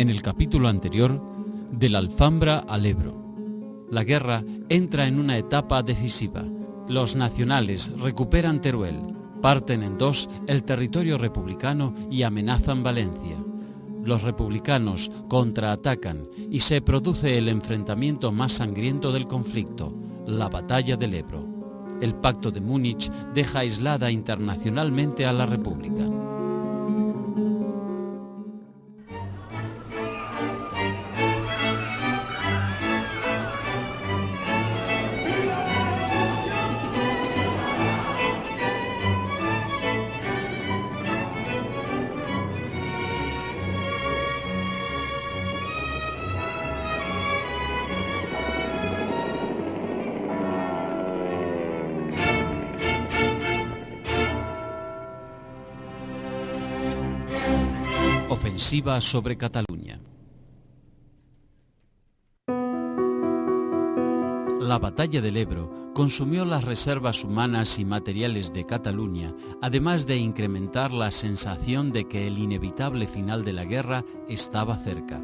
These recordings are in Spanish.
En el capítulo anterior, del Alfambra al Ebro. La guerra entra en una etapa decisiva. Los nacionales recuperan Teruel, parten en dos el territorio republicano y amenazan Valencia. Los republicanos contraatacan y se produce el enfrentamiento más sangriento del conflicto, la Batalla del Ebro. El Pacto de Múnich deja aislada internacionalmente a la República. Ofensiva sobre Cataluña. La batalla del Ebro consumió las reservas humanas y materiales de Cataluña, además de incrementar la sensación de que el inevitable final de la guerra estaba cerca.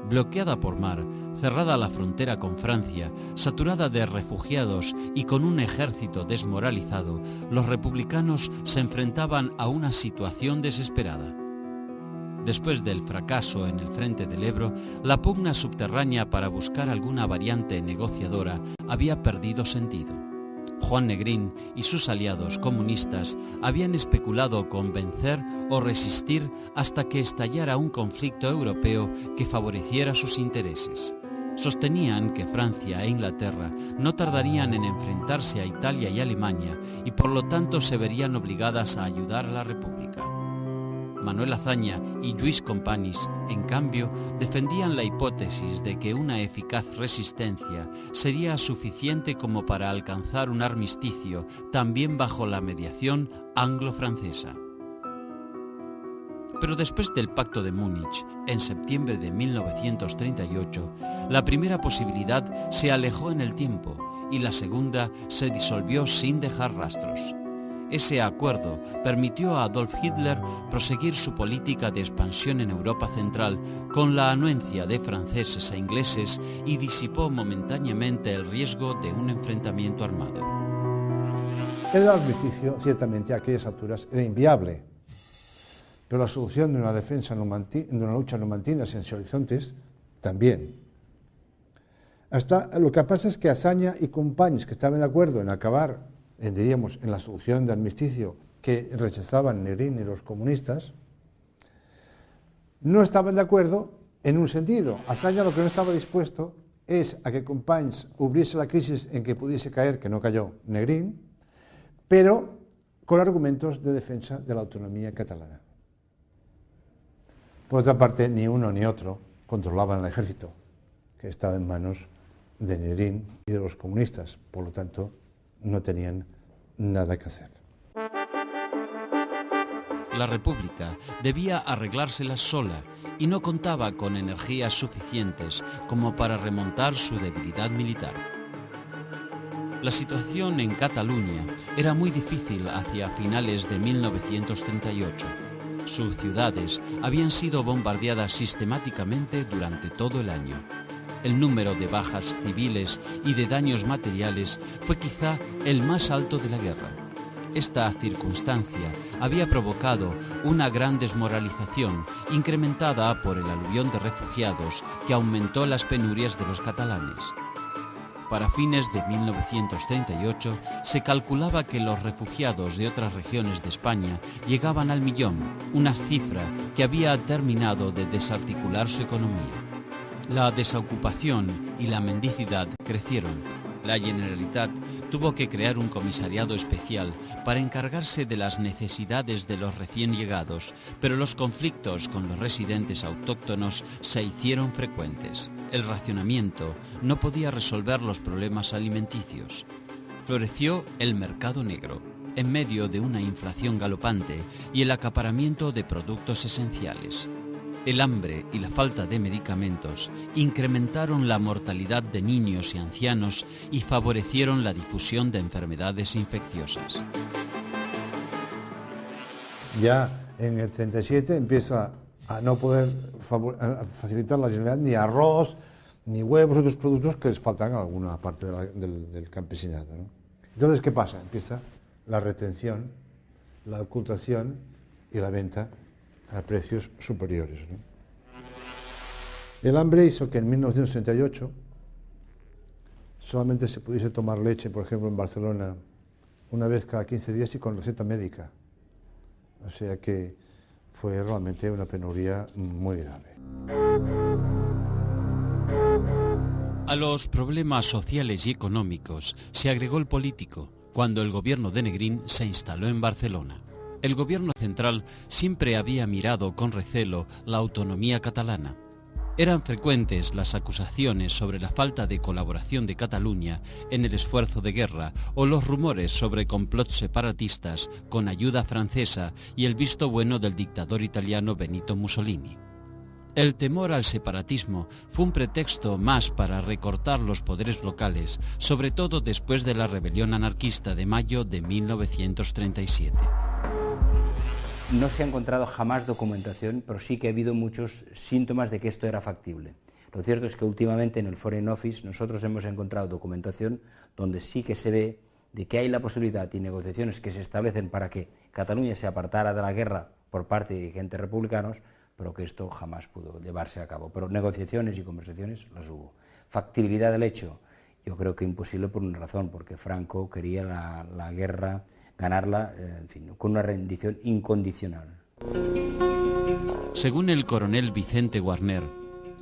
Bloqueada por mar, cerrada la frontera con Francia, saturada de refugiados y con un ejército desmoralizado, los republicanos se enfrentaban a una situación desesperada. Después del fracaso en el frente del Ebro, la pugna subterránea para buscar alguna variante negociadora había perdido sentido. Juan Negrín y sus aliados comunistas habían especulado con vencer o resistir hasta que estallara un conflicto europeo que favoreciera sus intereses. Sostenían que Francia e Inglaterra no tardarían en enfrentarse a Italia y Alemania y por lo tanto se verían obligadas a ayudar a la República. Manuel Azaña y Lluís Companys, en cambio, defendían la hipótesis de que una eficaz resistencia sería suficiente como para alcanzar un armisticio, también bajo la mediación anglo-francesa. Pero después del Pacto de Múnich, en septiembre de 1938, la primera posibilidad se alejó en el tiempo y la segunda se disolvió sin dejar rastros. Ese acuerdo permitió a Adolf Hitler proseguir su política de expansión en Europa Central con la anuencia de franceses e ingleses y disipó momentáneamente el riesgo de un enfrentamiento armado. El armisticio, ciertamente, a aquellas alturas era inviable, pero la solución de una defensa de una lucha numantina sin horizontes, también. Lo que pasa es que Azaña y Companys, que estaban de acuerdo en acabar en la solución de armisticio que rechazaban Negrín y los comunistas, no estaban de acuerdo en un sentido. Azaña lo que no estaba dispuesto es a que Companys hubiese la crisis en que pudiese caer, que no cayó, Negrín, pero con argumentos de defensa de la autonomía catalana. Por otra parte, ni uno ni otro controlaban el ejército, que estaba en manos de Negrín y de los comunistas, por lo tanto, no tenían nada que hacer. La República debía arreglárselas sola y no contaba con energías suficientes como para remontar su debilidad militar. La situación en Cataluña era muy difícil hacia finales de 1938. Sus ciudades habían sido bombardeadas sistemáticamente durante todo el año. El número de bajas civiles y de daños materiales fue quizá el más alto de la guerra. Esta circunstancia había provocado una gran desmoralización, incrementada por el aluvión de refugiados que aumentó las penurias de los catalanes. Para fines de 1938 se calculaba que los refugiados de otras regiones de España llegaban al 1.000.000, una cifra que había terminado de desarticular su economía. La desocupación y la mendicidad crecieron. La Generalitat tuvo que crear un comisariado especial para encargarse de las necesidades de los recién llegados, pero los conflictos con los residentes autóctonos se hicieron frecuentes. El racionamiento no podía resolver los problemas alimenticios. Floreció el mercado negro, en medio de una inflación galopante y el acaparamiento de productos esenciales. El hambre y la falta de medicamentos incrementaron la mortalidad de niños y ancianos y favorecieron la difusión de enfermedades infecciosas. Ya en el 37 empieza a no poder facilitar la Generalitat ni arroz, ni huevos, otros productos que les faltan a alguna parte del campesinado, ¿no? Entonces, ¿qué pasa? Empieza la retención, la ocultación y la venta a precios superiores, ¿no? El hambre hizo que en 1968 solamente se pudiese tomar leche, por ejemplo, en Barcelona, una vez cada 15 días y con receta médica. O sea que fue realmente una penuria muy grave. A los problemas sociales y económicos se agregó el político, cuando el gobierno de Negrín se instaló en Barcelona. El gobierno central siempre había mirado con recelo la autonomía catalana. Eran frecuentes las acusaciones sobre la falta de colaboración de Cataluña en el esfuerzo de guerra o los rumores sobre complots separatistas con ayuda francesa y el visto bueno del dictador italiano Benito Mussolini. El temor al separatismo fue un pretexto más para recortar los poderes locales, sobre todo después de la rebelión anarquista de mayo de 1937. No se ha encontrado jamás documentación, pero sí que ha habido muchos síntomas de que esto era factible. Lo cierto es que últimamente en el Foreign Office nosotros hemos encontrado documentación donde sí que se ve de que hay la posibilidad y negociaciones que se establecen para que Cataluña se apartara de la guerra por parte de dirigentes republicanos, pero que esto jamás pudo llevarse a cabo. Pero negociaciones y conversaciones las hubo. Factibilidad del hecho, yo creo que imposible por una razón, porque Franco quería la guerra, ganarla, en fin, con una rendición incondicional. Según el coronel Vicente Guarner,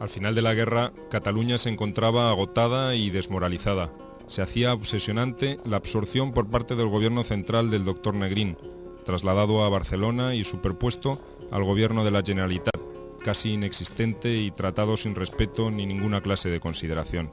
al final de la guerra, Cataluña se encontraba agotada y desmoralizada. Se hacía obsesionante la absorción por parte del gobierno central del doctor Negrín, trasladado a Barcelona y superpuesto al gobierno de la Generalitat, casi inexistente y tratado sin respeto ni ninguna clase de consideración.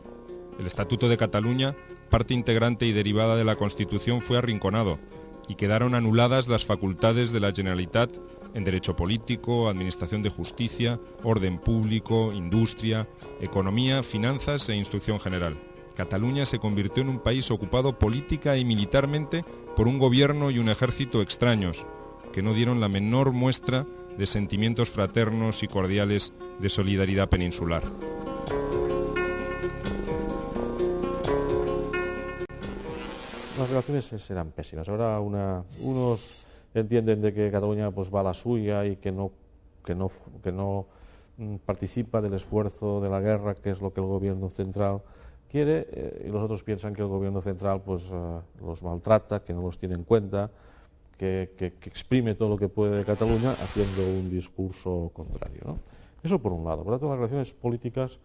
El Estatuto de Cataluña, parte integrante y derivada de la Constitución, fue arrinconado y quedaron anuladas las facultades de la Generalitat en derecho político, administración de justicia, orden público, industria, economía, finanzas e instrucción general. Cataluña se convirtió en un país ocupado política y militarmente por un gobierno y un ejército extraños, que no dieron la menor muestra de sentimientos fraternos y cordiales de solidaridad peninsular. Las relaciones serán pésimas. Ahora unos entienden de que Cataluña pues va a la suya y que no participa del esfuerzo de la guerra, que es lo que el gobierno central quiere, y los otros piensan que el gobierno central pues los maltrata, que no los tiene en cuenta, que exprime todo lo que puede de Cataluña haciendo un discurso contrario, ¿no? Eso por un lado. Por otro, las relaciones políticas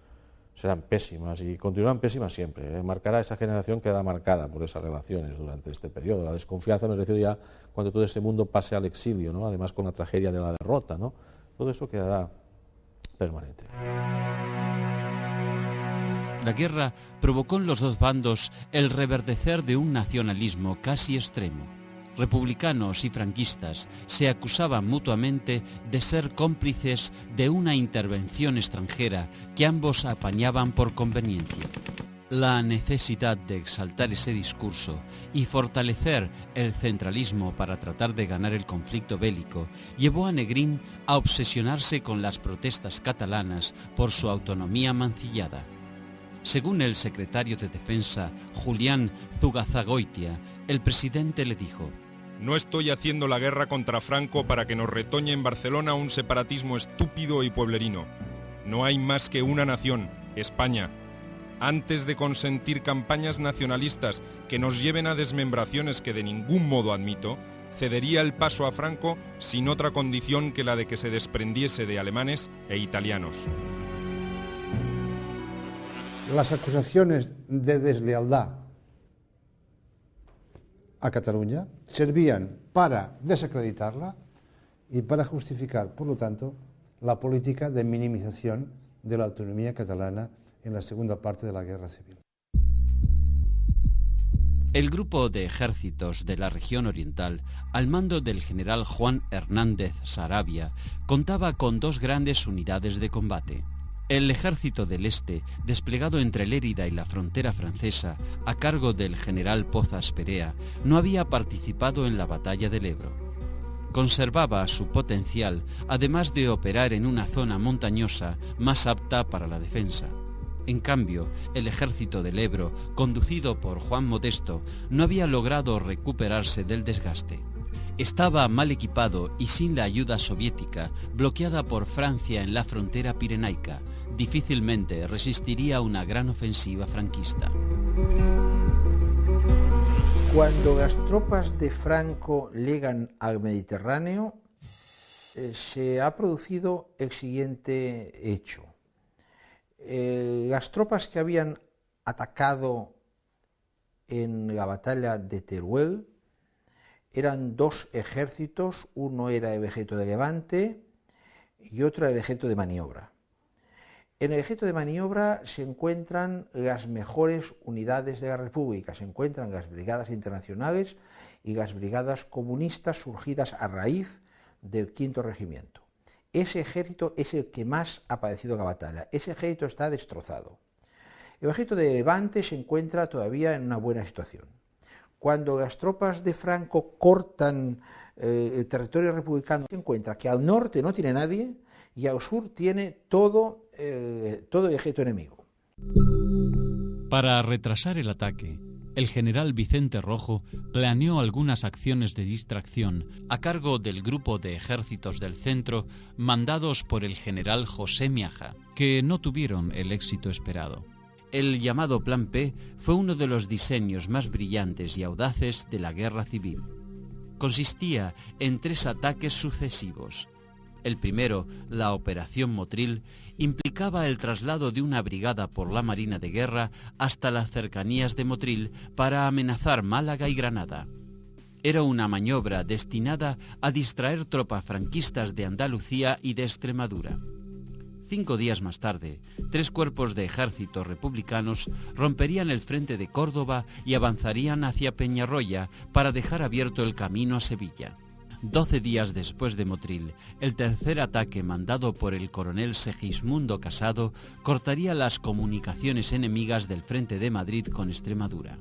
serán pésimas y continuarán pésimas siempre. Marcará esa generación, queda marcada por esas relaciones durante este periodo. La desconfianza, me refiero ya cuando todo ese mundo pase al exilio, ¿no? Además con la tragedia de la derrota, ¿no? Todo eso quedará permanente. La guerra provocó en los dos bandos el reverdecer de un nacionalismo casi extremo. Republicanos y franquistas se acusaban mutuamente de ser cómplices de una intervención extranjera que ambos apañaban por conveniencia. La necesidad de exaltar ese discurso y fortalecer el centralismo para tratar de ganar el conflicto bélico llevó a Negrín a obsesionarse con las protestas catalanas por su autonomía mancillada. Según el secretario de Defensa, Julián Zugazagoitia, el presidente le dijo: «No estoy haciendo la guerra contra Franco para que nos retoñe en Barcelona un separatismo estúpido y pueblerino. No hay más que una nación, España. Antes de consentir campañas nacionalistas que nos lleven a desmembraciones que de ningún modo admito, cedería el paso a Franco sin otra condición que la de que se desprendiese de alemanes e italianos». Las acusaciones de deslealtad a Cataluña servían para desacreditarla y para justificar, por lo tanto, la política de minimización de la autonomía catalana en la segunda parte de la Guerra Civil. El grupo de ejércitos de la región oriental, al mando del general Juan Hernández Saravia, contaba con dos grandes unidades de combate. El ejército del Este, desplegado entre Lérida y la frontera francesa, a cargo del general Pozas Perea, no había participado en la batalla del Ebro. Conservaba su potencial, además de operar en una zona montañosa más apta para la defensa. En cambio, el ejército del Ebro, conducido por Juan Modesto, no había logrado recuperarse del desgaste. Estaba mal equipado y sin la ayuda soviética, bloqueada por Francia en la frontera pirenaica, difícilmente resistiría una gran ofensiva franquista. Cuando las tropas de Franco llegan al Mediterráneo, se ha producido el siguiente hecho. Las tropas que habían atacado en la batalla de Teruel eran dos ejércitos, uno era el ejército de Levante y otro el ejército de maniobra. En el ejército de maniobra se encuentran las mejores unidades de la República, se encuentran las brigadas internacionales y las brigadas comunistas surgidas a raíz del V Regimiento. Ese ejército es el que más ha padecido la batalla, ese ejército está destrozado. El ejército de Levante se encuentra todavía en una buena situación. Cuando las tropas de Franco cortan el territorio republicano, se encuentra que al norte no tiene nadie y al sur tiene todo el ejército enemigo. Para retrasar el ataque, el general Vicente Rojo planeó algunas acciones de distracción a cargo del grupo de ejércitos del centro mandados por el general José Miaja, que no tuvieron el éxito esperado. El llamado Plan P fue uno de los diseños más brillantes y audaces de la guerra civil. Consistía en 3 ataques sucesivos. El primero, la Operación Motril, implicaba el traslado de una brigada por la Marina de Guerra hasta las cercanías de Motril para amenazar Málaga y Granada. Era una maniobra destinada a distraer tropas franquistas de Andalucía y de Extremadura. 5 días más tarde, 3 cuerpos de ejércitos republicanos romperían el frente de Córdoba y avanzarían hacia Peñarroya para dejar abierto el camino a Sevilla. 12 días después de Motril, el tercer ataque mandado por el coronel Segismundo Casado cortaría las comunicaciones enemigas del frente de Madrid con Extremadura.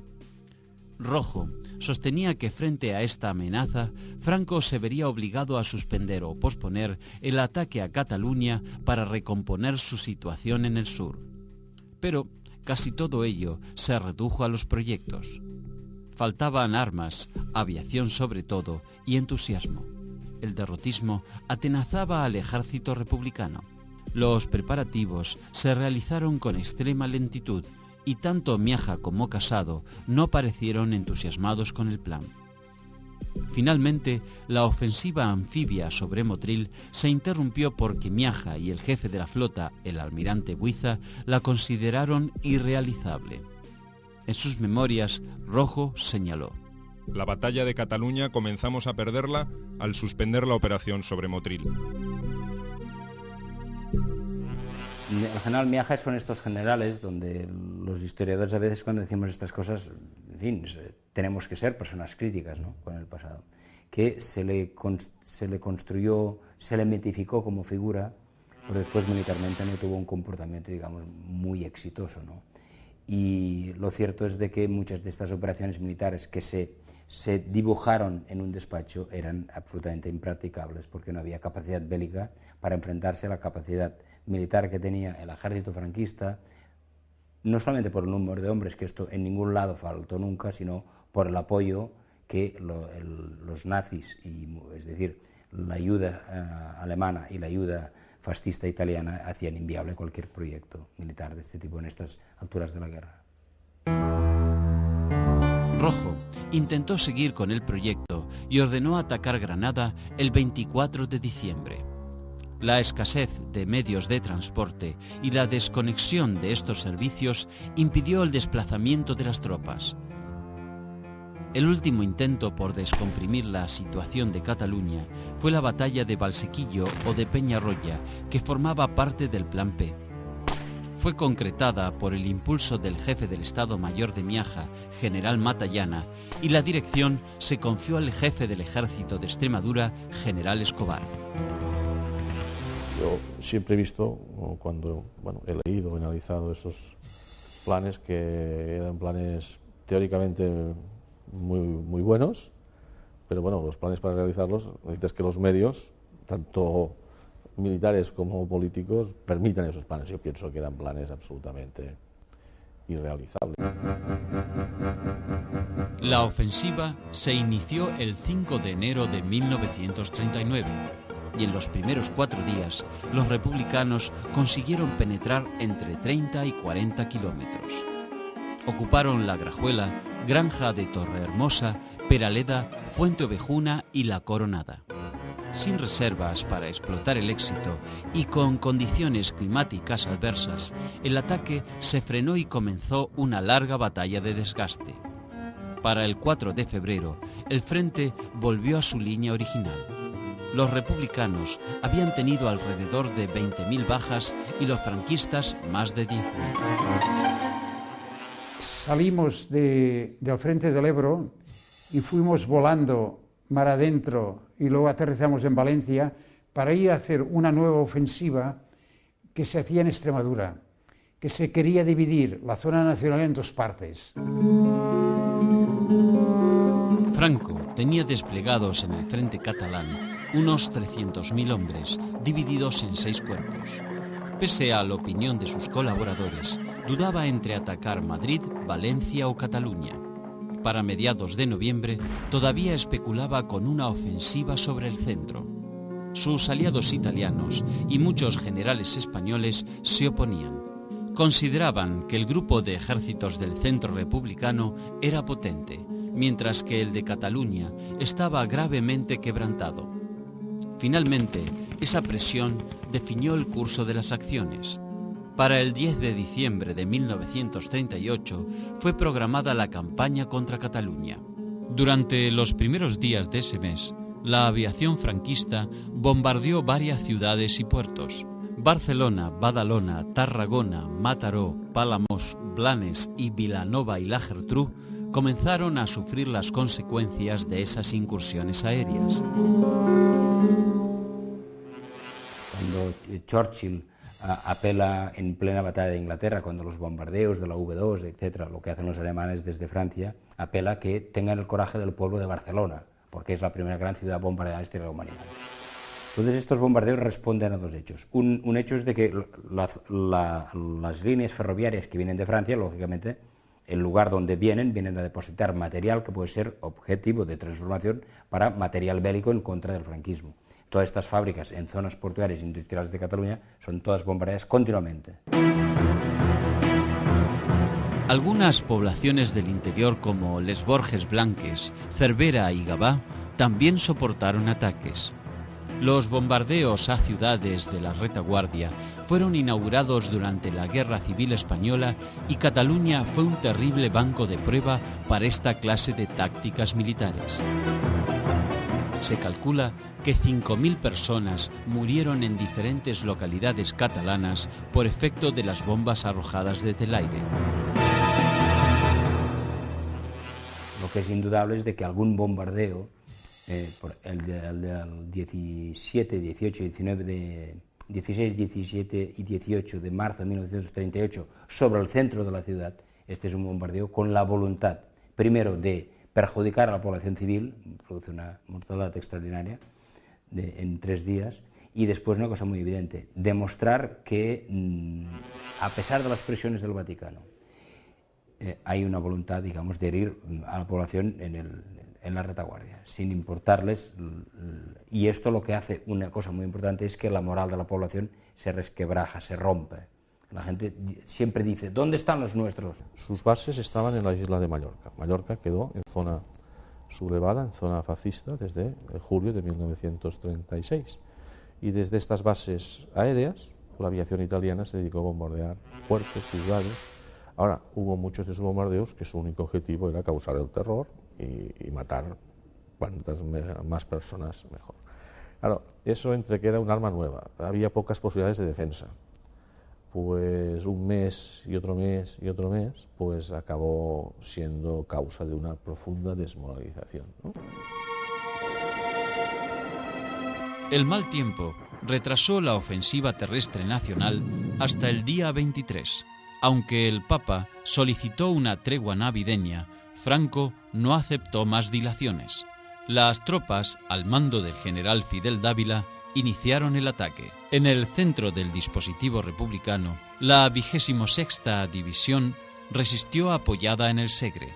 Rojo sostenía que frente a esta amenaza, Franco se vería obligado a suspender o posponer el ataque a Cataluña para recomponer su situación en el sur. Pero casi todo ello se redujo a los proyectos. Faltaban armas, aviación sobre todo, y entusiasmo. El derrotismo atenazaba al ejército republicano. Los preparativos se realizaron con extrema lentitud y tanto Miaja como Casado no parecieron entusiasmados con el plan. Finalmente, la ofensiva anfibia sobre Motril se interrumpió porque Miaja y el jefe de la flota, el almirante Buiza, la consideraron irrealizable. En sus memorias, Rojo señaló: La batalla de Cataluña comenzamos a perderla al suspender la operación sobre Motril. El general Miaja son estos generales donde los historiadores a veces cuando decimos estas cosas, en fin, tenemos que ser personas críticas, ¿no?, con el pasado, que se le construyó, se le mitificó como figura, pero después militarmente no tuvo un comportamiento, digamos, muy exitoso, ¿no? Y lo cierto es de que muchas de estas operaciones militares que se dibujaron en un despacho eran absolutamente impracticables porque no había capacidad bélica para enfrentarse a la capacidad militar que tenía el ejército franquista, no solamente por el número de hombres, que esto en ningún lado faltó nunca, sino por el apoyo que los nazis, es decir, la ayuda alemana y la ayuda fascista italiana hacían inviable cualquier proyecto militar de este tipo en estas alturas de la guerra. Rojo intentó seguir con el proyecto y ordenó atacar Granada el 24 de diciembre. La escasez de medios de transporte y la desconexión de estos servicios impidió el desplazamiento de las tropas. El último intento por descomprimir la situación de Cataluña fue la batalla de Valsequillo o de Peñarroya, que formaba parte del Plan P. Fue concretada por el impulso del jefe del Estado Mayor de Miaja, general Matallana, y la dirección se confió al jefe del Ejército de Extremadura, general Escobar. Yo siempre he visto, cuando he leído, he analizado esos planes, que eran planes teóricamente muy buenos, pero bueno, los planes para realizarlos necesitas que los medios, tanto militares como políticos, permitan esos planes. Yo pienso que eran planes absolutamente irrealizables. La ofensiva se inició el 5 de enero de 1939 y en los primeros 4 días los republicanos consiguieron penetrar entre 30 y 40 kilómetros. Ocuparon La Grajuela, Granja de Torrehermosa, Peraleda, Fuente Ovejuna y La Coronada. Sin reservas para explotar el éxito y con condiciones climáticas adversas, el ataque se frenó y comenzó una larga batalla de desgaste. Para el 4 de febrero, el frente volvió a su línea original. Los republicanos habían tenido alrededor de 20.000 bajas y los franquistas más de 10.000. Salimos del frente del Ebro y fuimos volando mar adentro y luego aterrizamos en Valencia para ir a hacer una nueva ofensiva que se hacía en Extremadura, que se quería dividir la zona nacional en 2 partes. Franco tenía desplegados en el frente catalán unos 300.000 hombres, divididos en 6 cuerpos. Pese a la opinión de sus colaboradores, dudaba entre atacar Madrid, Valencia o Cataluña. Para mediados de noviembre, todavía especulaba con una ofensiva sobre el centro. Sus aliados italianos y muchos generales españoles se oponían. Consideraban que el grupo de ejércitos del centro republicano era potente, mientras que el de Cataluña estaba gravemente quebrantado. Finalmente, esa presión definió el curso de las acciones. Para el 10 de diciembre de 1938 fue programada la campaña contra Cataluña. Durante los primeros días de ese mes, la aviación franquista bombardeó varias ciudades y puertos. Barcelona, Badalona, Tarragona, Mataró, Palamós, Blanes y Vilanova y la Geltrú comenzaron a sufrir las consecuencias de esas incursiones aéreas. Cuando Churchill apela en plena batalla de Inglaterra, cuando los bombardeos de la V2, etcétera, lo que hacen los alemanes desde Francia, apela que tengan el coraje del pueblo de Barcelona, porque es la primera gran ciudad bombardeada en la historia de la humanidad. Entonces estos bombardeos responden a 2 hechos. Un hecho es de que las líneas ferroviarias que vienen de Francia, lógicamente, el lugar donde vienen a depositar material que puede ser objetivo de transformación para material bélico en contra del franquismo. Todas estas fábricas en zonas portuarias e industriales de Cataluña son todas bombardeadas continuamente. Algunas poblaciones del interior como Les Borges Blanques, Cervera y Gavà también soportaron ataques. Los bombardeos a ciudades de la retaguardia fueron inaugurados durante la Guerra Civil Española y Cataluña fue un terrible banco de prueba para esta clase de tácticas militares. Se calcula que 5.000 personas murieron en diferentes localidades catalanas por efecto de las bombas arrojadas desde el aire. Lo que es indudable es de que algún bombardeo, el del 17, 18, 19 16, 17 y 18 de marzo de 1938 sobre el centro de la ciudad, este es un bombardeo con la voluntad, primero, de perjudicar a la población civil, produce una mortandad extraordinaria en 3 días, y después una cosa muy evidente, demostrar que, a pesar de las presiones del Vaticano, hay una voluntad, digamos, de herir a la población en la retaguardia, sin importarles, y esto lo que hace, una cosa muy importante, es que la moral de la población se resquebraja, se rompe. La gente siempre dice, ¿dónde están los nuestros? Sus bases estaban en la isla de Mallorca. Mallorca quedó en zona sublevada, en zona fascista, desde julio de 1936. Y desde estas bases aéreas, la aviación italiana se dedicó a bombardear puertos, ciudades. Ahora, hubo muchos de esos bombardeos que su único objetivo era causar el terror y matar cuantas más personas mejor. Claro, eso entre que era un arma nueva, había pocas posibilidades de defensa. Pues un mes y otro mes y otro mes, pues acabó siendo causa de una profunda desmoralización, ¿no? El mal tiempo retrasó la ofensiva terrestre nacional hasta el día 23. Aunque el Papa solicitó una tregua navideña, Franco no aceptó más dilaciones. Las tropas, al mando del general Fidel Dávila, iniciaron el ataque. En el centro del dispositivo republicano, la 26ª División resistió apoyada en el Segre.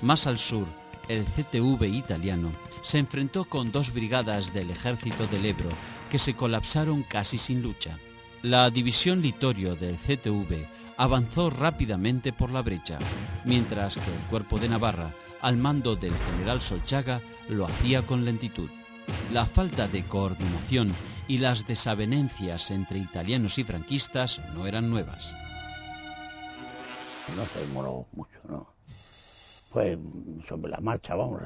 Más al sur, el CTV italiano se enfrentó con 2 brigadas del ejército del Ebro que se colapsaron casi sin lucha. La división Litorio del CTV avanzó rápidamente por la brecha, mientras que el cuerpo de Navarra, al mando del general Solchaga, lo hacía con lentitud. La falta de coordinación y las desavenencias entre italianos y franquistas no eran nuevas. No se demoró mucho, ¿no? Fue sobre la marcha, vamos,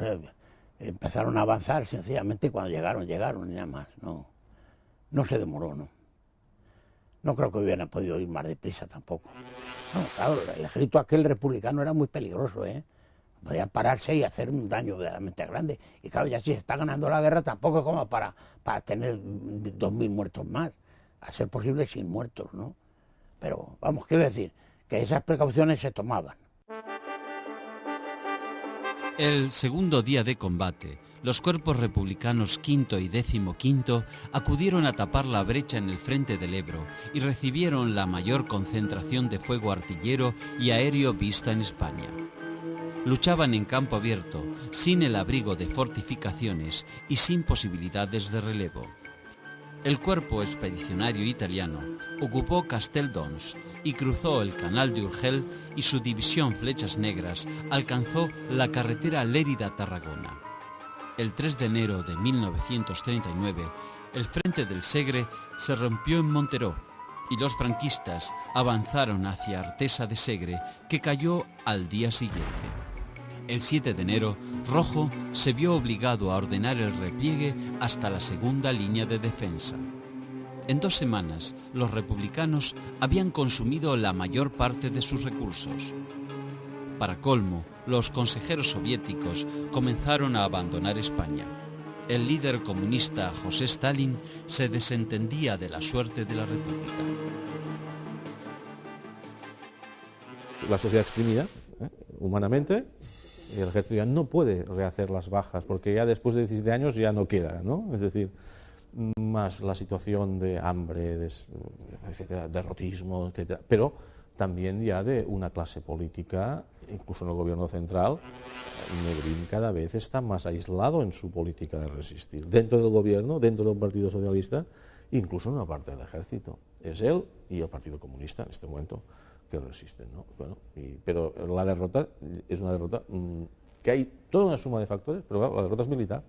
empezaron a avanzar sencillamente cuando llegaron y nada más, no se demoró, ¿no? No creo que hubieran podido ir más deprisa tampoco. No, claro, el ejército aquel republicano era muy peligroso, ¿eh? Podía pararse y hacer un daño verdaderamente grande. Y claro, ya si se está ganando la guerra tampoco es como para tener 2.000 muertos más, a ser posible sin muertos, ¿no? Pero vamos, quiero decir que esas precauciones se tomaban. El segundo día de combate, los cuerpos republicanos V y XV acudieron a tapar la brecha en el frente del Ebro y recibieron la mayor concentración de fuego artillero y aéreo vista en España. Luchaban en campo abierto, sin el abrigo de fortificaciones y sin posibilidades de relevo. El cuerpo expedicionario italiano ocupó Casteldons y cruzó el canal de Urgel, y su división Flechas Negras alcanzó la carretera Lérida-Tarragona. El 3 de enero de 1939, el frente del Segre se rompió en Monteró y los franquistas avanzaron hacia Artesa de Segre, que cayó al día siguiente. El 7 de enero, Rojo se vio obligado a ordenar el repliegue hasta la segunda línea de defensa. En 2 semanas, los republicanos habían consumido la mayor parte de sus recursos. Para colmo, los consejeros soviéticos comenzaron a abandonar España. El líder comunista José Stalin se desentendía de la suerte de la República. La sociedad exprimida, humanamente, el ejército ya no puede rehacer las bajas, porque ya después de 17 años ya no queda, ¿no? Es decir, más la situación de hambre, etcétera, derrotismo, etcétera, pero también ya de una clase política, incluso en el gobierno central. Negrín cada vez está más aislado en su política de resistir, dentro del gobierno, dentro del Partido Socialista, incluso en una parte del ejército. Es él y el Partido Comunista en este momento que resisten, ¿no? Bueno, pero la derrota es una derrota que hay toda una suma de factores, pero claro, la derrota es militar.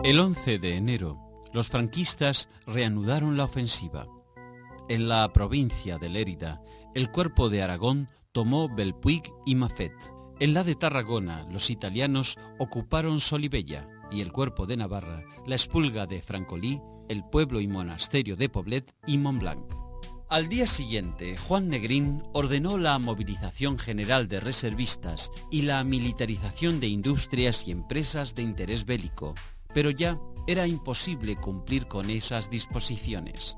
El 11 de enero, los franquistas reanudaron la ofensiva. En la provincia de Lérida, el cuerpo de Aragón tomó Belpuig y Mafet. En la de Tarragona, los italianos ocuparon Solivella, y el cuerpo de Navarra, la Espulga de Francolí, el pueblo y monasterio de Poblet y Montblanc. Al día siguiente, Juan Negrín ordenó la movilización general de reservistas y la militarización de industrias y empresas de interés bélico, pero ya era imposible cumplir con esas disposiciones.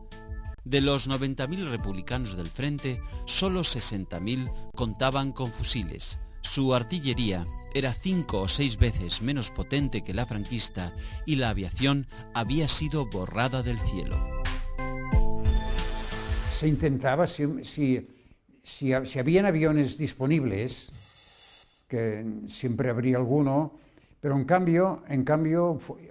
De los 90.000 republicanos del frente, solo 60.000 contaban con fusiles. Su artillería era 5 o 6 veces menos potente que la franquista y la aviación había sido borrada del cielo. Se intentaba, si habían aviones disponibles, que siempre habría alguno, pero en cambio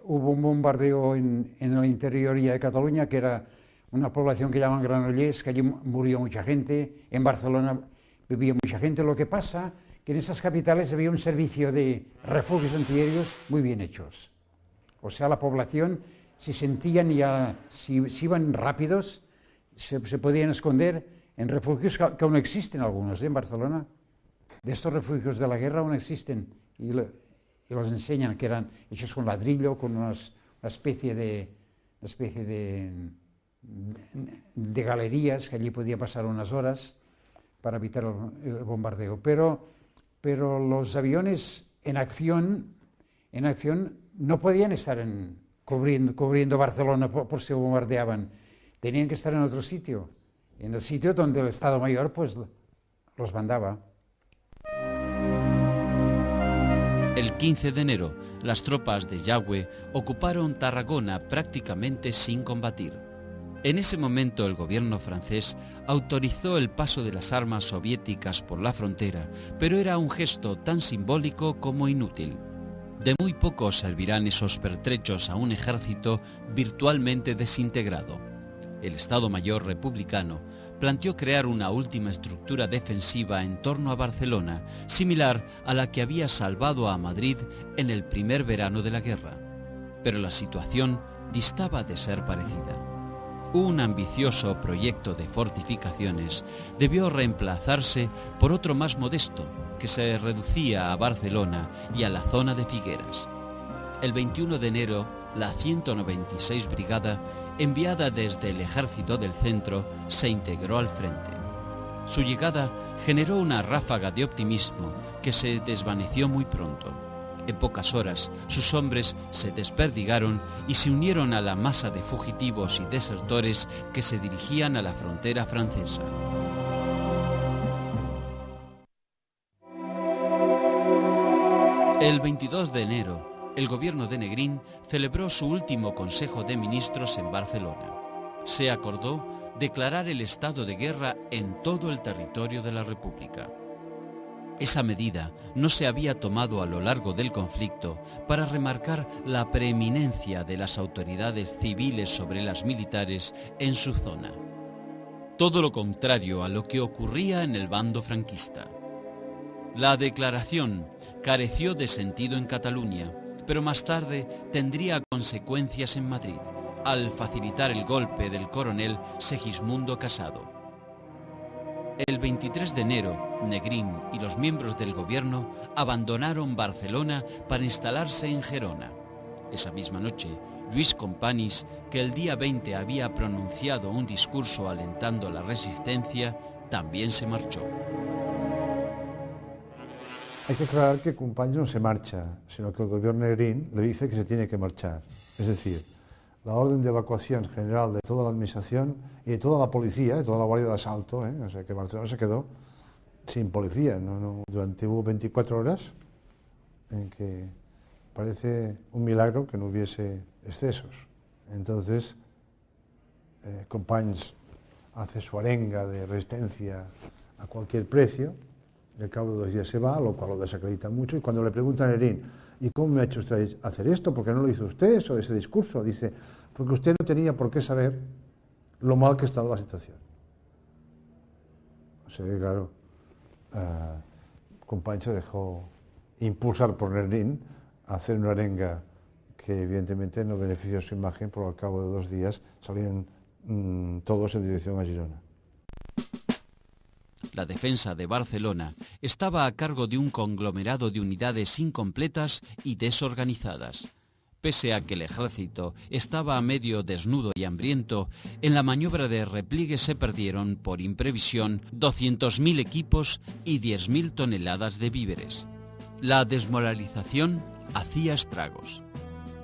hubo un bombardeo en el interior de Cataluña, que era una población que llaman Granollers, que allí murió mucha gente, en Barcelona vivía mucha gente. Lo que pasa que en esas capitales había un servicio de refugios antiaéreos muy bien hechos. O sea, la población, si sentían ya, si iban rápidos, se podían esconder en refugios que aún existen algunos, en Barcelona. De estos refugios de la guerra aún existen y los enseñan, que eran hechos con ladrillo, con una especie de galerías, que allí podía pasar unas horas para evitar el bombardeo. Pero los aviones en acción no podían estar cubriendo Barcelona por si bombardeaban. Tenían que estar en otro sitio, en el sitio donde el Estado Mayor pues los mandaba. El 15 de enero, las tropas de Yagüe ocuparon Tarragona prácticamente sin combatir. En ese momento el gobierno francés autorizó el paso de las armas soviéticas por la frontera, pero era un gesto tan simbólico como inútil. De muy poco servirán esos pertrechos a un ejército virtualmente desintegrado. El Estado Mayor republicano planteó crear una última estructura defensiva en torno a Barcelona, similar a la que había salvado a Madrid en el primer verano de la guerra. Pero la situación distaba de ser parecida. Un ambicioso proyecto de fortificaciones debió reemplazarse por otro más modesto, que se reducía a Barcelona y a la zona de Figueras. El 21 de enero, la 196 Brigada, enviada desde el Ejército del Centro, se integró al frente. Su llegada generó una ráfaga de optimismo que se desvaneció muy pronto. En pocas horas, sus hombres se desperdigaron y se unieron a la masa de fugitivos y desertores que se dirigían a la frontera francesa. El 22 de enero, el gobierno de Negrín celebró su último Consejo de Ministros en Barcelona. Se acordó declarar el estado de guerra en todo el territorio de la República. Esa medida no se había tomado a lo largo del conflicto para remarcar la preeminencia de las autoridades civiles sobre las militares en su zona. Todo lo contrario a lo que ocurría en el bando franquista. La declaración careció de sentido en Cataluña, pero más tarde tendría consecuencias en Madrid, al facilitar el golpe del coronel Segismundo Casado. El 23 de enero, Negrín y los miembros del gobierno abandonaron Barcelona para instalarse en Gerona. Esa misma noche, Lluís Companys, que el día 20 había pronunciado un discurso alentando la resistencia, también se marchó. Hay que aclarar que Companys no se marcha, sino que el gobierno Negrín le dice que se tiene que marchar. Es decir, la orden de evacuación general de toda la administración y de toda la policía, de toda la guardia de asalto, o sea que Barcelona se quedó sin policía, durante hubo 24 horas en que parece un milagro que no hubiese excesos. Entonces, Companys hace su arenga de resistencia a cualquier precio, y al cabo de 2 días se va, lo cual lo desacredita mucho, y cuando le preguntan a Negrín, ¿y cómo me ha hecho usted hacer esto? ¿Por qué no lo hizo usted eso, ese discurso? Dice, porque usted no tenía por qué saber lo mal que estaba la situación. O sea que, claro, Companys se dejó impulsar por Negrín a hacer una arenga que evidentemente no benefició su imagen, porque al cabo de 2 días salían todos en dirección a Girona. La defensa de Barcelona estaba a cargo de un conglomerado de unidades incompletas y desorganizadas. Pese a que el ejército estaba a medio desnudo y hambriento, en la maniobra de repliegue se perdieron, por imprevisión, 200.000 equipos y 10.000 toneladas de víveres. La desmoralización hacía estragos.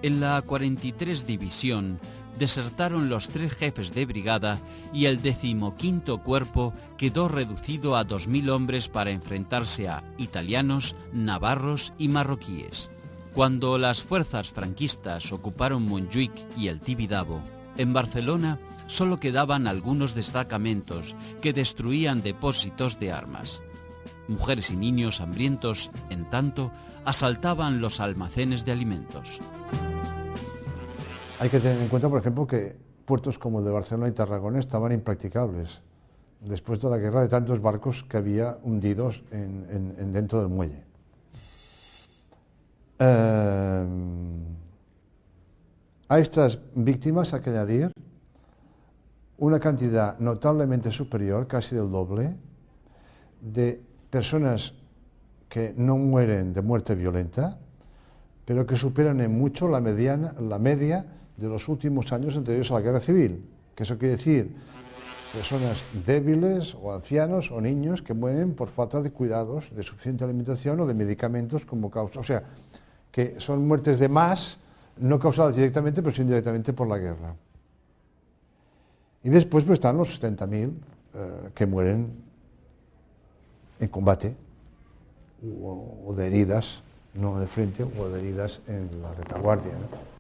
En la 43 División desertaron los 3 jefes de brigada y el 15º Cuerpo quedó reducido a 2.000 hombres para enfrentarse a italianos, navarros y marroquíes. Cuando las fuerzas franquistas ocuparon Montjuïc y el Tibidabo, en Barcelona solo quedaban algunos destacamentos que destruían depósitos de armas. Mujeres y niños hambrientos, en tanto, asaltaban los almacenes de alimentos. Hay que tener en cuenta, por ejemplo, que puertos como el de Barcelona y Tarragona estaban impracticables después de la guerra, de tantos barcos que había hundidos dentro del muelle. A estas víctimas hay que añadir una cantidad notablemente superior, casi del doble, de personas que no mueren de muerte violenta, pero que superan en mucho la media de los últimos años anteriores a la guerra civil, que eso quiere decir personas débiles o ancianos o niños que mueren por falta de cuidados, de suficiente alimentación o de medicamentos como causa, o sea, que son muertes de más, no causadas directamente, pero sí indirectamente por la guerra. Y después pues, están los 70.000 que mueren en combate o de heridas no de frente, hubo heridas en la retaguardia, ¿no?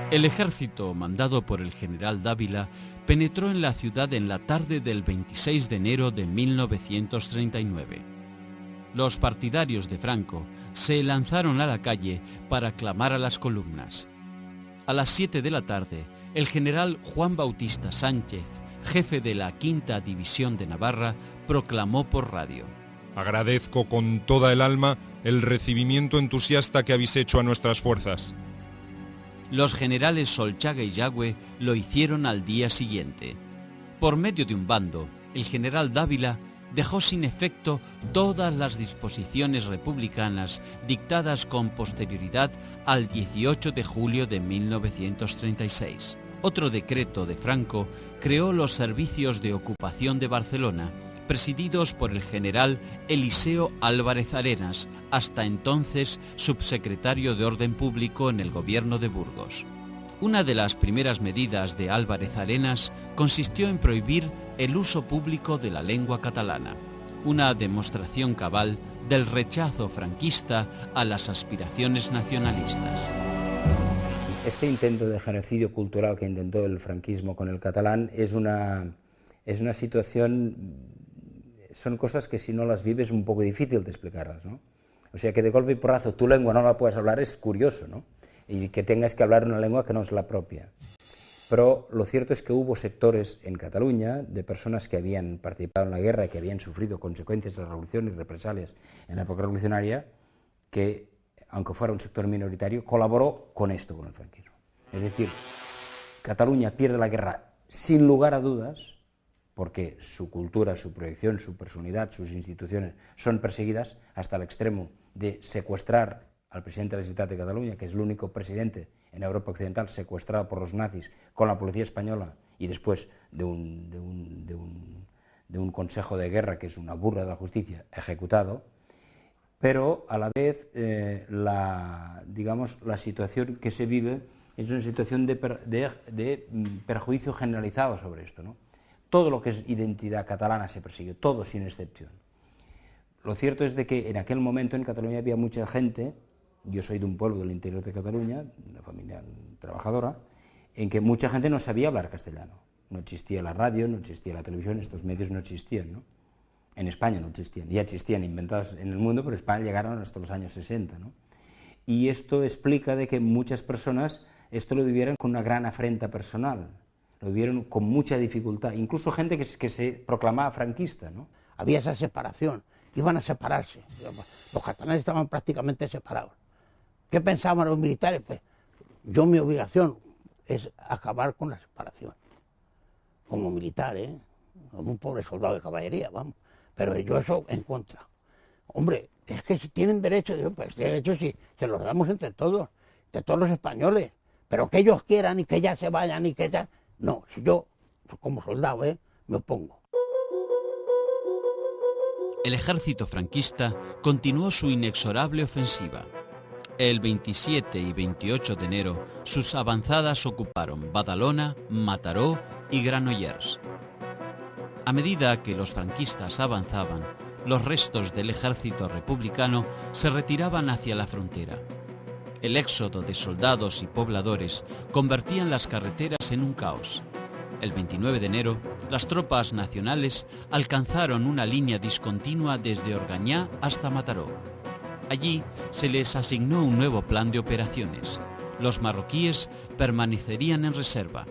El ejército, mandado por el general Dávila, penetró en la ciudad en la tarde del 26 de enero de 1939. Los partidarios de Franco se lanzaron a la calle para clamar a las columnas. A las 7 de la tarde, el general Juan Bautista Sánchez, jefe de la 5ª División de Navarra, proclamó por radio: agradezco con toda el alma el recibimiento entusiasta que habéis hecho a nuestras fuerzas. Los generales Solchaga y Yagüe lo hicieron al día siguiente. Por medio de un bando, el general Dávila dejó sin efecto todas las disposiciones republicanas dictadas con posterioridad al 18 de julio de 1936. Otro decreto de Franco creó los servicios de ocupación de Barcelona, presididos por el general Eliseo Álvarez Arenas, hasta entonces subsecretario de Orden Público en el gobierno de Burgos. Una de las primeras medidas de Álvarez Arenas consistió en prohibir el uso público de la lengua catalana, una demostración cabal del rechazo franquista a las aspiraciones nacionalistas. Este intento de genocidio cultural que intentó el franquismo con el catalán es una situación. Son cosas que si no las vives es un poco difícil de explicarlas, ¿no? O sea, que de golpe y porrazo tu lengua no la puedas hablar es curioso, ¿no? Y que tengas que hablar una lengua que no es la propia. Pero lo cierto es que hubo sectores en Cataluña de personas que habían participado en la guerra y que habían sufrido consecuencias de la revolución y represalias en la época revolucionaria, que, aunque fuera un sector minoritario, colaboró con esto, con el franquismo. Es decir, Cataluña pierde la guerra sin lugar a dudas, porque su cultura, su proyección, su personalidad, sus instituciones son perseguidas hasta el extremo de secuestrar al presidente de la Generalitat de Cataluña, que es el único presidente en Europa Occidental secuestrado por los nazis con la policía española y después de un consejo de guerra, que es una burla de la justicia, ejecutado. Pero a la vez la situación que se vive es una situación de perjuicio generalizado sobre esto, ¿no? Todo lo que es identidad catalana se persiguió, todo sin excepción. Lo cierto es de que en aquel momento en Cataluña había mucha gente, yo soy de un pueblo del interior de Cataluña, una familia trabajadora, en que mucha gente no sabía hablar castellano. No existía la radio, no existía la televisión, estos medios no existían, ¿no? En España no existían, ya existían inventados en el mundo, pero en España llegaron hasta los años 60, ¿no? Y esto explica de que muchas personas esto lo vivieran con una gran afrenta personal, lo vivieron con mucha dificultad, incluso gente que se proclamaba franquista, ¿no? Había esa separación, iban a separarse, los catalanes estaban prácticamente separados. ¿Qué pensaban los militares? Pues mi obligación es acabar con la separación, como militar, como un pobre soldado de caballería, vamos, pero yo eso en contra. Hombre, es que si tienen derecho, digo, pues derecho sí, se los damos entre todos los españoles, pero que ellos quieran y que ya se vayan y que ya... No, si yo, como soldado, me opongo. El ejército franquista continuó su inexorable ofensiva. El 27 y 28 de enero, sus avanzadas ocuparon Badalona, Mataró y Granollers. A medida que los franquistas avanzaban, los restos del ejército republicano se retiraban hacia la frontera. El éxodo de soldados y pobladores convertían las carreteras en un caos. El 29 de enero, las tropas nacionales alcanzaron una línea discontinua desde Orgañá hasta Mataró. Allí se les asignó un nuevo plan de operaciones. Los marroquíes permanecerían en reserva.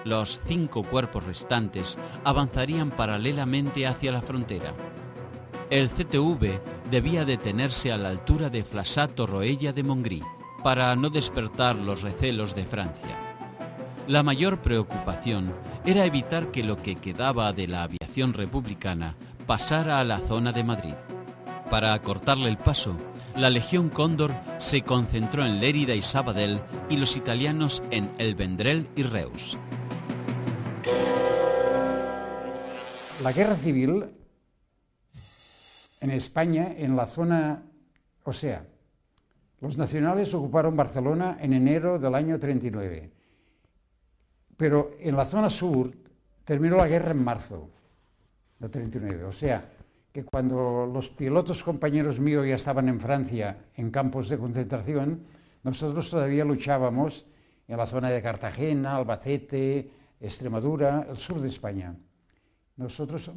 Los 5 cuerpos restantes avanzarían paralelamente hacia la frontera. El CTV debía detenerse a la altura de Flaçà-Torroella de Montgrí, para no despertar los recelos de Francia. La mayor preocupación era evitar que lo que quedaba de la aviación republicana pasara a la zona de Madrid. Para acortarle el paso, la Legión Cóndor se concentró en Lérida y Sabadell y los italianos en El Vendrell y Reus. La guerra civil en España, en la zona, o sea, los nacionales ocuparon Barcelona en enero del año 39, pero en la zona sur terminó la guerra en marzo del 39, o sea, que cuando los pilotos compañeros míos ya estaban en Francia, en campos de concentración, nosotros todavía luchábamos en la zona de Cartagena, Albacete, Extremadura, el sur de España. Nosotros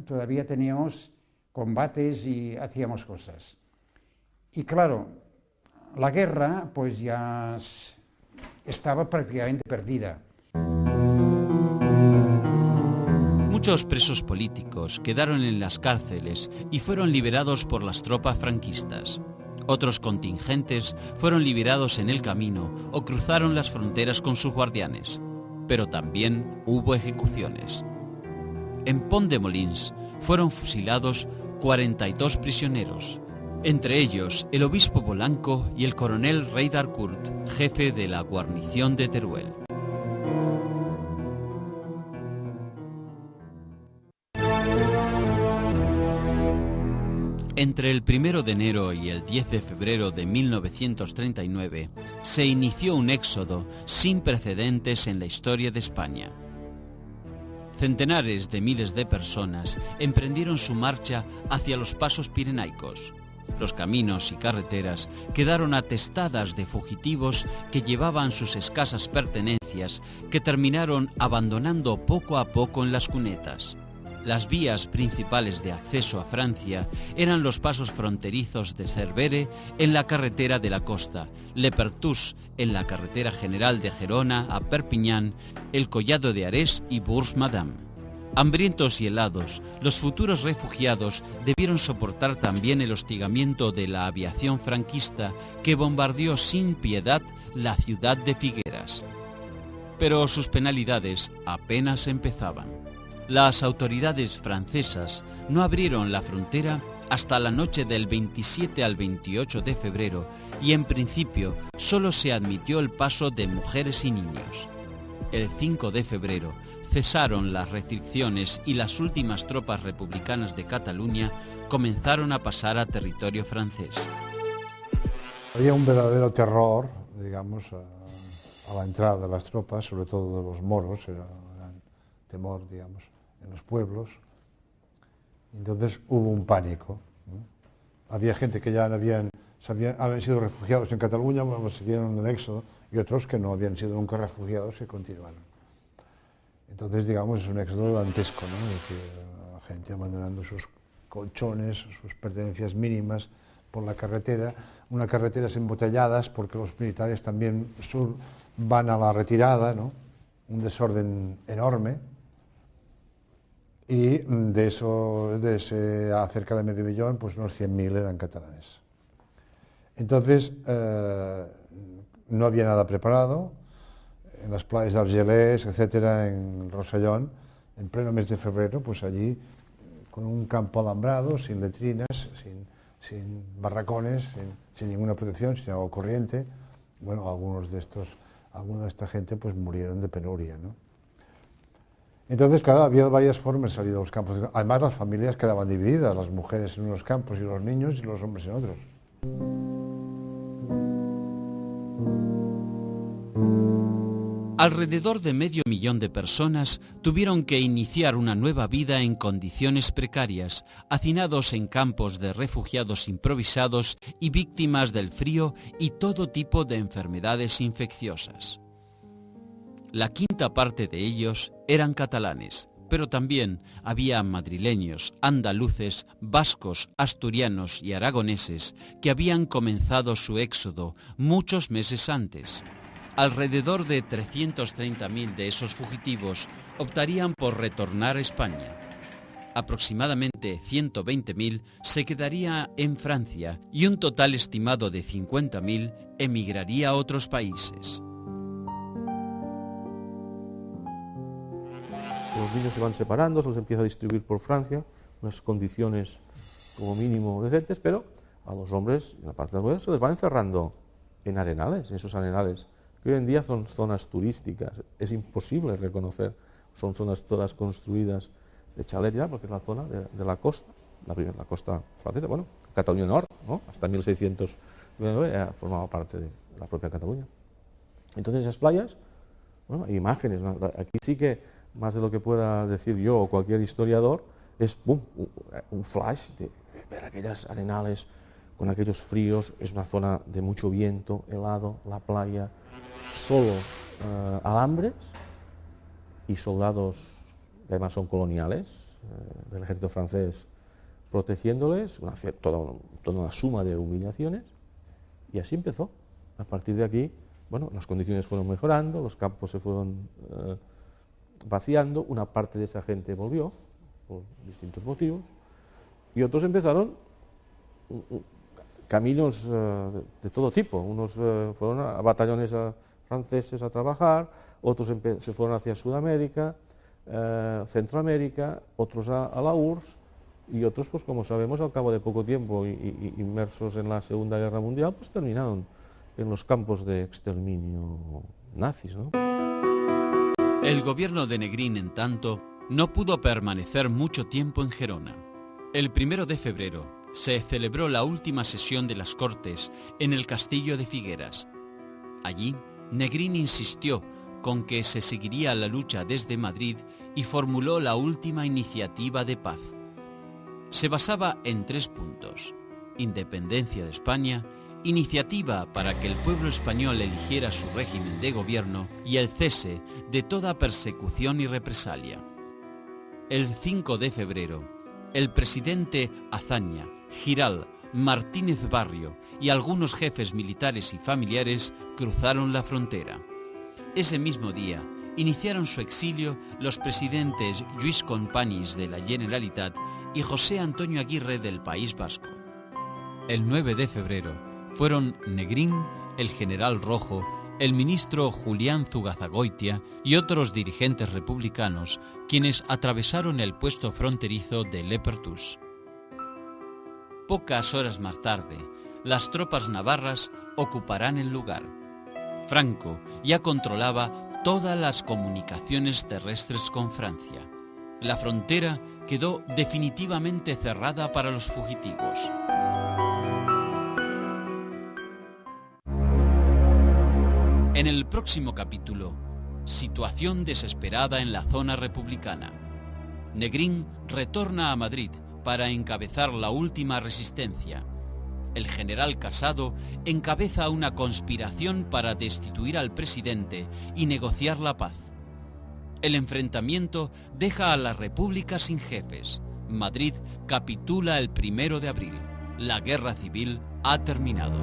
todavía teníamos combates y hacíamos cosas. Y claro, la guerra pues ya estaba prácticamente perdida. Muchos presos políticos quedaron en las cárceles y fueron liberados por las tropas franquistas. Otros contingentes fueron liberados en el camino o cruzaron las fronteras con sus guardianes. Pero también hubo ejecuciones. En Pont-de-Molins fueron fusilados 42 prisioneros, entre ellos el obispo Polanco y el coronel Rey d'Harcourt, jefe de la guarnición de Teruel. Entre el 1 de enero y el 10 de febrero de 1939 se inició un éxodo sin precedentes en la historia de España. Centenares de miles de personas emprendieron su marcha hacia los pasos pirenaicos. Los caminos y carreteras quedaron atestadas de fugitivos que llevaban sus escasas pertenencias, que terminaron abandonando poco a poco en las cunetas. Las vías principales de acceso a Francia eran los pasos fronterizos de Cervere en la carretera de la costa, Le Perthus en la carretera general de Gerona a Perpiñán, el Collado de Arés y Bourg-Madame. Hambrientos y helados, los futuros refugiados debieron soportar también el hostigamiento de la aviación franquista que bombardeó sin piedad la ciudad de Figueras. Pero sus penalidades apenas empezaban. Las autoridades francesas no abrieron la frontera hasta la noche del 27 al 28 de febrero y en principio solo se admitió el paso de mujeres y niños. El 5 de febrero cesaron las restricciones y las últimas tropas republicanas de Cataluña comenzaron a pasar a territorio francés. Había un verdadero terror, digamos, a la entrada de las tropas, sobre todo de los moros, era gran temor, digamos, en los pueblos. Entonces hubo un pánico, ¿no? Había gente que ya habían sido refugiados en Cataluña, bueno, siguieron el éxodo, y otros que no habían sido nunca refugiados y continuaron. Entonces, digamos, es un éxodo dantesco, ¿no? Es decir, la gente abandonando sus colchones, sus pertenencias mínimas por la carretera, unas carreteras embotelladas porque los militares también van a la retirada, ¿no? Un desorden enorme. Y de ese cerca de medio millón, pues unos 100.000 eran catalanes. Entonces, no había nada preparado. En las playas de Argelès, etcétera, en Rosellón, en pleno mes de febrero, pues allí, con un campo alambrado, sin letrinas, sin barracones, sin ninguna protección, sin agua corriente. Bueno, alguna de esta gente pues murieron de penuria, ¿no? Entonces, claro, había varias formas de salir de los campos. Además, las familias quedaban divididas, las mujeres en unos campos y los niños y los hombres en otros. Alrededor de 500.000 de personas tuvieron que iniciar una nueva vida en condiciones precarias, hacinados en campos de refugiados improvisados y víctimas del frío y todo tipo de enfermedades infecciosas. La quinta parte de ellos eran catalanes, pero también había madrileños, andaluces, vascos, asturianos y aragoneses que habían comenzado su éxodo muchos meses antes. Alrededor de 330.000 de esos fugitivos optarían por retornar a España. Aproximadamente 120.000 se quedaría en Francia y un total estimado de 50.000 emigraría a otros países. Los niños se van separando, se los empieza a distribuir por Francia, unas condiciones como mínimo decentes, pero a los hombres, en la parte de las mujeres, se les va encerrando en arenales, en esos arenales, que hoy en día son zonas turísticas, es imposible reconocer, son zonas todas construidas de chalet ya, porque es la zona de la costa, la costa francesa, bueno, Cataluña Norte, ¿no? Hasta 1699 formaba parte de la propia Cataluña. Entonces esas playas, bueno, hay imágenes, ¿no? Aquí sí que, más de lo que pueda decir yo o cualquier historiador, es boom, un flash de ver aquellas arenales con aquellos fríos. Es una zona de mucho viento, helado, la playa, solo alambres y soldados, además son coloniales, del ejército francés protegiéndoles, toda una suma de humillaciones, y así empezó. A partir de aquí, bueno, las condiciones fueron mejorando, los campos se fueron vaciando, una parte de esa gente volvió, por distintos motivos, y otros empezaron caminos de todo tipo. Unos fueron a batallones franceses a trabajar, otros se fueron hacia Sudamérica, Centroamérica, otros a la URSS, y otros, pues como sabemos, al cabo de poco tiempo, inmersos en la Segunda Guerra Mundial, pues terminaron en los campos de exterminio nazis, ¿no? El gobierno de Negrín, en tanto, no pudo permanecer mucho tiempo en Gerona. El 1 de febrero se celebró la última sesión de las Cortes en el castillo de Figueras. Allí, Negrín insistió con que se seguiría la lucha desde Madrid y formuló la última iniciativa de paz. Se basaba en 3 puntos: independencia de España, iniciativa para que el pueblo español eligiera su régimen de gobierno y el cese de toda persecución y represalia. El 5 de febrero, el presidente Azaña, Giral, Martínez Barrio y algunos jefes militares y familiares cruzaron la frontera. Ese mismo día iniciaron su exilio los presidentes Lluís Companys de la Generalitat y José Antonio Aguirre del País Vasco. El 9 de febrero fueron Negrín, el general Rojo, el ministro Julián Zugazagoitia y otros dirigentes republicanos quienes atravesaron el puesto fronterizo de Lepertus. Pocas horas más tarde, las tropas navarras ocuparán el lugar. Franco ya controlaba todas las comunicaciones terrestres con Francia. La frontera quedó definitivamente cerrada para los fugitivos. En el próximo capítulo, situación desesperada en la zona republicana. Negrín retorna a Madrid para encabezar la última resistencia. El general Casado encabeza una conspiración para destituir al presidente y negociar la paz. El enfrentamiento deja a la República sin jefes. Madrid capitula el 1 de abril. La guerra civil ha terminado.